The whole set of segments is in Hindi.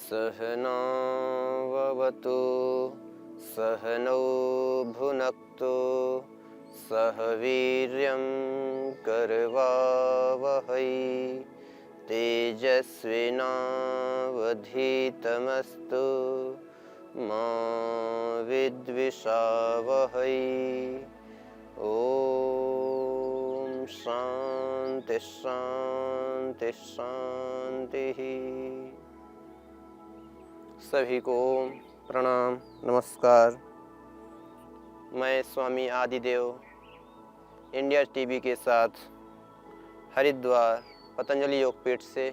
सहनाववतु सहनौ भुनक्तु सह वीर्यं करवावहै तेजस्विनावधीतमस्तु मा विद्विषावहै। ओम शांति शांति शांति। सभी को प्रणाम नमस्कार। मैं स्वामी आदिदेव इंडिया टीवी के साथ हरिद्वार पतंजलि योगपीठ से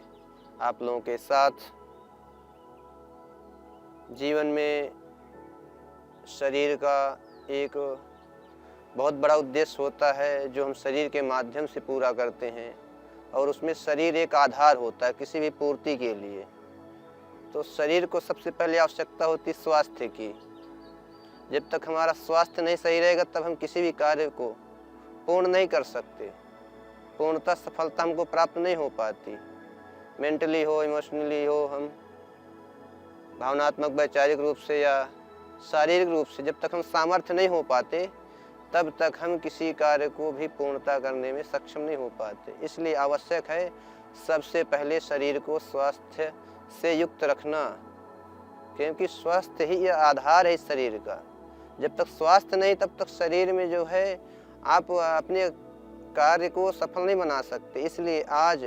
आप लोगों के साथ जीवन में शरीर का एक बहुत बड़ा उद्देश्य होता है जो हम शरीर के माध्यम से पूरा करते हैं, और उसमें शरीर एक आधार होता है किसी भी पूर्ति के लिए। तो शरीर को सबसे पहले आवश्यकता होती है स्वास्थ्य की। जब तक हमारा स्वास्थ्य नहीं सही रहेगा तब हम किसी भी कार्य को पूर्ण नहीं कर सकते। पूर्णतः सफलता हमको प्राप्त नहीं हो पाती। मेंटली हो, इमोशनली हो, हम भावनात्मक वैचारिक रूप से या शारीरिक रूप से जब तक हम सामर्थ्य नहीं हो पाते तब तक हम किसी कार्य को भी पूर्णता करने में सक्षम नहीं हो पाते। इसलिए आवश्यक है सबसे पहले शरीर को स्वास्थ्य से युक्त रखना, क्योंकि स्वास्थ्य ही आधार है इस शरीर का। जब तक स्वास्थ्य नहीं तब तक शरीर में जो है आप अपने कार्य को सफल नहीं बना सकते। इसलिए आज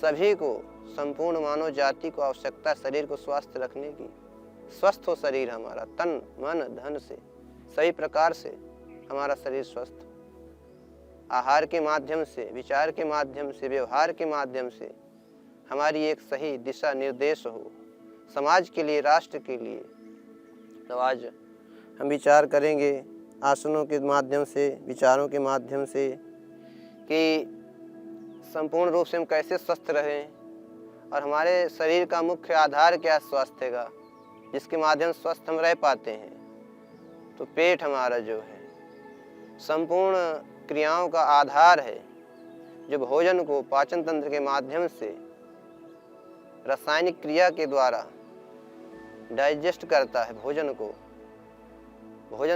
सभी को, संपूर्ण मानव जाति को आवश्यकता है शरीर को स्वस्थ रखने की। स्वस्थ हो शरीर हमारा, तन मन धन से सही प्रकार से हमारा शरीर स्वस्थ, आहार के माध्यम से, विचार के माध्यम से, व्यवहार के माध्यम से हमारी एक सही दिशा निर्देश हो समाज के लिए, राष्ट्र के लिए। तो आज हम विचार करेंगे आसनों के माध्यम से, विचारों के माध्यम से कि संपूर्ण रूप से हम कैसे स्वस्थ रहें, और हमारे शरीर का मुख्य आधार क्या है स्वास्थ्य का, जिसके माध्यम से स्वस्थ हम रह पाते हैं। तो पेट हमारा जो है संपूर्ण क्रियाओं का आधार है, जो भोजन को पाचन तंत्र के माध्यम से रासायनिक क्रिया के द्वारा डाइजेस्ट करता है। भोजन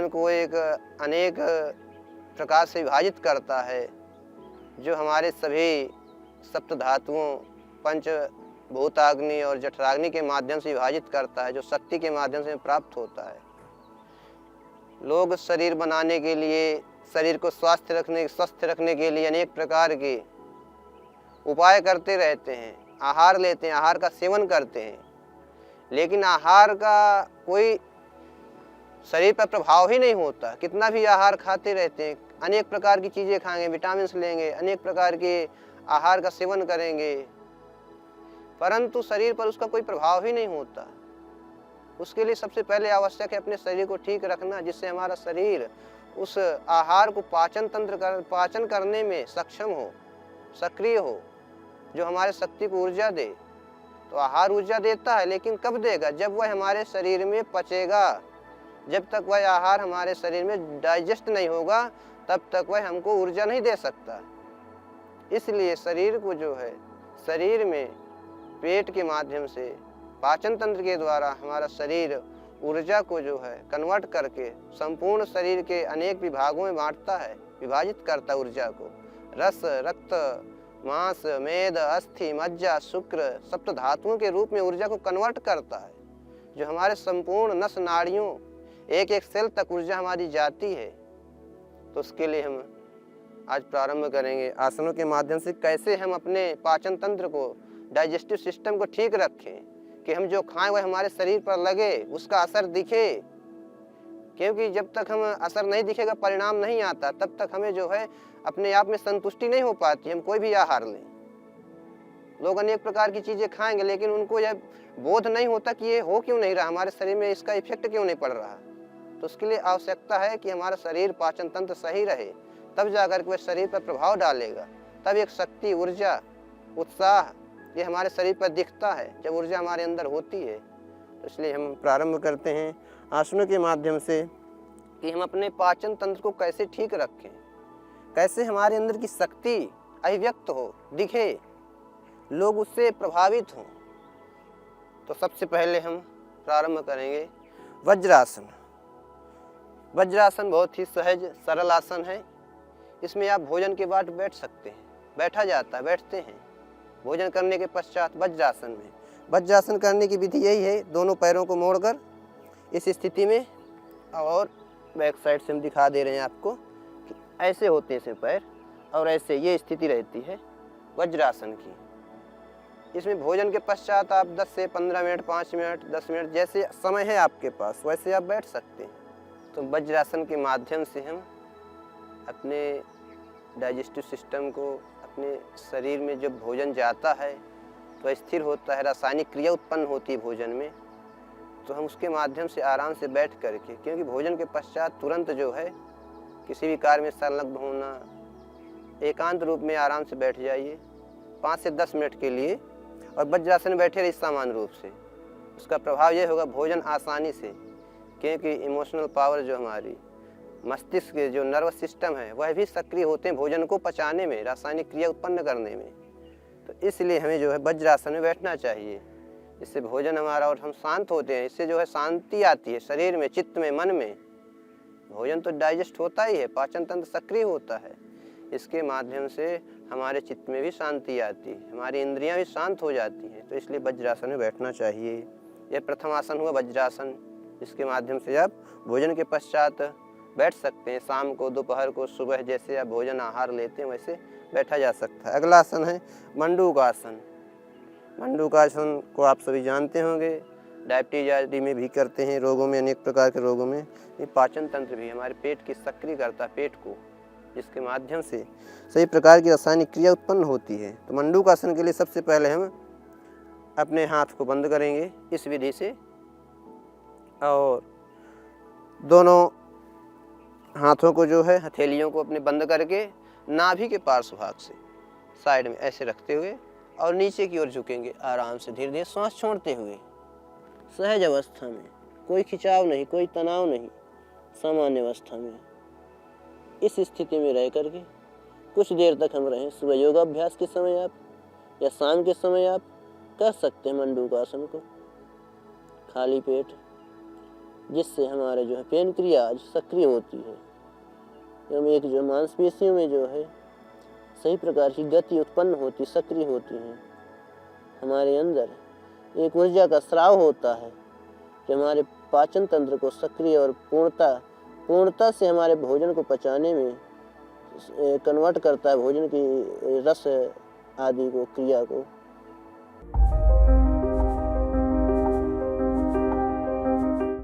को एक अनेक प्रकार से विभाजित करता है, जो हमारे सभी सप्त धातुओं, पंच भूताग्नि और जठराग्नि के माध्यम से विभाजित करता है, जो शक्ति के माध्यम से प्राप्त होता है। लोग शरीर बनाने के लिए, शरीर को स्वस्थ रखने के लिए अनेक प्रकार के उपाय करते रहते हैं। आहार लेते हैं, आहार का सेवन करते हैं, लेकिन आहार का कोई शरीर पर प्रभाव ही नहीं होता। कितना भी आहार खाते रहते हैं, अनेक प्रकार की चीज़ें खाएंगे, विटामिन लेंगे, अनेक प्रकार के आहार का सेवन करेंगे, परंतु शरीर पर उसका कोई प्रभाव ही नहीं होता। उसके लिए सबसे पहले आवश्यक है अपने शरीर को ठीक रखना, जिससे हमारा शरीर उस आहार को पाचन करने में सक्षम हो, सक्रिय हो, जो हमारे शक्ति को ऊर्जा दे। तो आहार ऊर्जा देता है, लेकिन कब देगा? जब वह हमारे शरीर में पचेगा। जब तक वह आहार हमारे शरीर में डाइजेस्ट नहीं होगा तब तक वह हमको ऊर्जा नहीं दे सकता। इसलिए शरीर को जो है, शरीर में पेट के माध्यम से, पाचन तंत्र के द्वारा हमारा शरीर ऊर्जा को जो है कन्वर्ट करके संपूर्ण शरीर के अनेक विभागों में बांटता है, विभाजित करता ऊर्जा को। रस, रक्त, मांस, मेद, अस्थि, मज्जा, शुक्र, सप्त धातुओं के रूप में ऊर्जा को कन्वर्ट करता है, जो हमारे संपूर्ण नस नाड़ियों, एक एक सेल तक ऊर्जा हमारी जाती है। तो उसके लिए हम आज प्रारंभ करेंगे आसनों के माध्यम से, कैसे हम अपने पाचन तंत्र को, डाइजेस्टिव सिस्टम को ठीक रखें, कि हम जो खाएं वह हमारे शरीर पर लगे, उसका असर दिखे। क्योंकि जब तक हम असर नहीं दिखेगा, परिणाम नहीं आता, तब तक हमें जो है अपने आप में संतुष्टि नहीं हो पाती। हम कोई भी आहार लें, लोग अनेक प्रकार की चीज़ें खाएंगे, लेकिन उनको यह बोध नहीं होता कि ये हो क्यों नहीं रहा, हमारे शरीर में इसका इफेक्ट क्यों नहीं पड़ रहा। तो उसके लिए आवश्यकता है कि हमारा शरीर, पाचन तंत्र सही रहे, तब जाकर के वह शरीर पर प्रभाव डालेगा। तब एक शक्ति, ऊर्जा, उत्साह ये हमारे शरीर पर दिखता है, जब ऊर्जा हमारे अंदर होती है। तो इसलिए हम प्रारंभ करते हैं आसनों के माध्यम से कि हम अपने पाचन तंत्र को कैसे ठीक रखें, कैसे हमारे अंदर की शक्ति अभिव्यक्त हो, दिखे, लोग उससे प्रभावित हों। तो सबसे पहले हम प्रारंभ करेंगे वज्रासन। वज्रासन बहुत ही सहज सरल आसन है। इसमें आप भोजन के बाद बैठ सकते हैं, बैठा जाता है, बैठते हैं। भोजन करने के पश्चात वज्रासन में, वज्रासन करने की विधि यही है, दोनों पैरों को मोड़कर इस स्थिति में, और बैक साइड से हम दिखा दे रहे हैं आपको कि ऐसे होते हैं पैर, और ऐसे ये स्थिति रहती है वज्रासन की। इसमें भोजन के पश्चात आप 10 से 15 मिनट, 5 मिनट, 10 मिनट, जैसे समय है आपके पास वैसे आप बैठ सकते हैं। तो वज्रासन के माध्यम से हम अपने डाइजेस्टिव सिस्टम को, अपने शरीर में जब भोजन जाता है तो स्थिर होता है, रासायनिक क्रिया उत्पन्न होती है भोजन में, तो हम उसके माध्यम से आराम से बैठ करके, क्योंकि भोजन के पश्चात तुरंत जो है किसी भी कार्य में संलग्न होना, एकांत रूप में आराम से बैठ जाइए 5 से 10 मिनट के लिए, और वज्रासन बैठे रहिए सामान्य रूप से। उसका प्रभाव ये होगा भोजन आसानी से, क्योंकि इमोशनल पावर जो हमारी मस्तिष्क के जो नर्वस सिस्टम है वह भी सक्रिय होते हैं भोजन को पचाने में, रासायनिक क्रिया उत्पन्न करने में। तो इसलिए हमें जो है वज्रासन में बैठना चाहिए। इससे भोजन हमारा, और हम शांत होते हैं, इससे जो है शांति आती है शरीर में, चित्त में, मन में। भोजन तो डाइजेस्ट होता ही है, पाचन तंत्र सक्रिय होता है, इसके माध्यम से हमारे चित्त में भी शांति आती है, हमारी इंद्रियां भी शांत हो जाती हैं। तो इसलिए वज्रासन में बैठना चाहिए। यह प्रथम आसन हुआ वज्रासन, इसके माध्यम से आप भोजन के पश्चात बैठ सकते हैं। शाम को, दोपहर को, सुबह जैसे आप भोजन आहार लेते हैं वैसे बैठा जा सकता है। अगला आसन है मंडूकासन। मंडूकासन को आप सभी जानते होंगे, डायबिटीज आदि में भी करते हैं, रोगों में, अनेक प्रकार के रोगों में। ये पाचन तंत्र भी हमारे पेट की सक्रिय करता है, पेट को, जिसके माध्यम से सही प्रकार की रासायनिक क्रिया उत्पन्न होती है। तो मंडूकासन के लिए सबसे पहले हम अपने हाथ को बंद करेंगे इस विधि से, और दोनों हाथों को जो है, हथेलियों को अपने बंद करके नाभि के पार्श्व भाग से साइड में ऐसे रखते हुए और नीचे की ओर झुकेंगे, आराम से धीरे धीरे सांस छोड़ते हुए, सहज अवस्था में, कोई खिंचाव नहीं, कोई तनाव नहीं, सामान्य अवस्था में। इस स्थिति में रह करके कुछ देर तक हम रहें। सुबह योगाभ्यास के समय आप या शाम के समय आप कर सकते हैं मंडूकासन को खाली पेट, जिससे हमारे जो है पेन क्रिया सक्रिय होती है, एवं एक जो मांसपेशियों में जो है सही प्रकार की गति उत्पन्न होती, सक्रिय होती है। हमारे अंदर एक ऊर्जा का स्राव होता है जो हमारे पाचन तंत्र को सक्रिय और पूर्णता से हमारे भोजन को पचाने में कन्वर्ट करता है, भोजन की रस आदि को, क्रिया को।